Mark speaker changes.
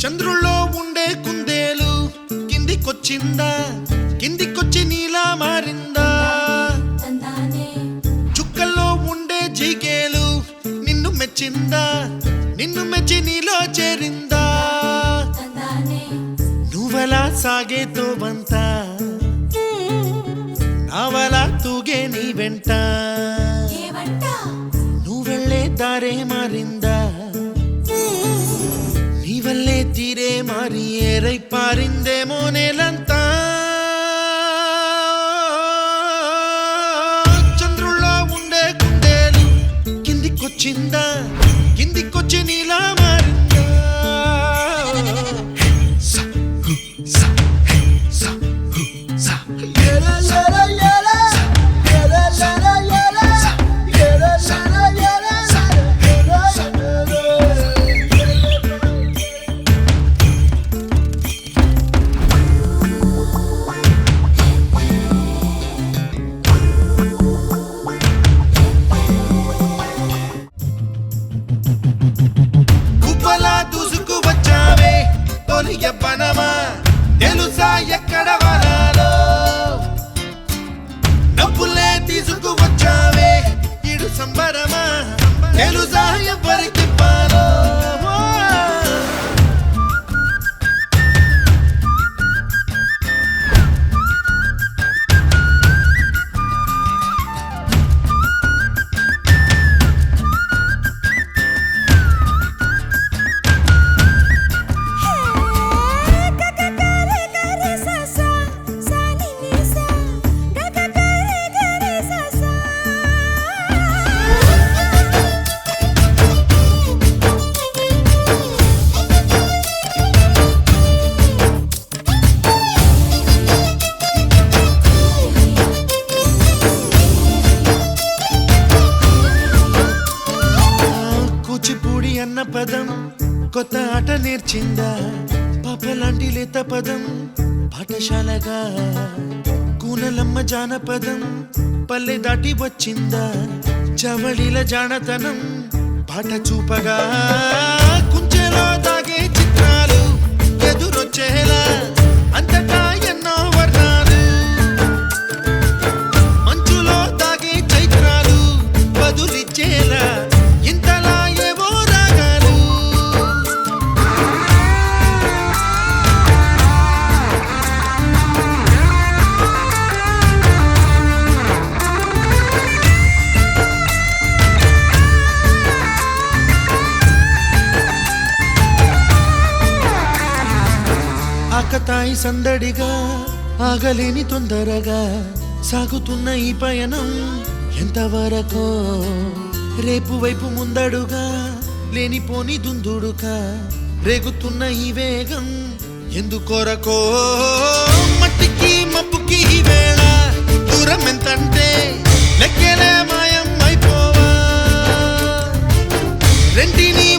Speaker 1: చంద్రుల్లో ఉండే కుందేలు కిందికొచ్చిందా, కిందికొచ్చి నీలా మారిందా? చుక్కల్లో ఉండే జిగేలు నిన్ను మెచ్చిందా, నిన్ను మెచ్చి నీలో చేరిందా? నువ్వలా సాగే తోవంత నావలా తూగే నీ వెంట, నువ్వెళ్ళే దారే మారిందా? నీ వల్లే తీరే మారి ఏరై పారిందేమో నేలంతా. చంద్రుల్లో ఉండే కుందేలు కిందికొచ్చిందా, కిందికొచ్చి నీలా మారిందా? యవ్వనమా తెలుసా ఎక్కడ వరాలో, డబ్బులే తీసుకువచ్చావే ఇడు సంబరమా తెలుసా ఎవరికి పాలో? కూచిపూడి అన్న పదం కొత్త ఆట నేర్చిందా, పాపలాంటి లేత పదం పాఠశాలగా? కూనలమ్మ జానపదం పల్లె దాటి వచ్చిందా, చవళిల జానతనం పాట చూపగా? కుంచెలో దాగే చిత్రాలు ఎదురొచ్చేలా అంతటా ఎన్నో వర్ణాలు, మంచులో దాగే చైత్రాలు బదులిచ్చేలా ఇంతలా ఏవో రాగాలు. ఆకతాయి సందడిగా ఆగలేని తొందరగా సాగుతున్న ఈ పయనం ఎంతవరకో, రేపు వైపు ముందడుగా లేనిపోని దుందుడుగా రేగుతున్న ఈ వేగం ఎందుకొరకో? మట్టికి మబ్బుకి ఈ వేళ దూరం ఎంతంటే లెక్కలే మాయం అయిపోవా, రెంటిని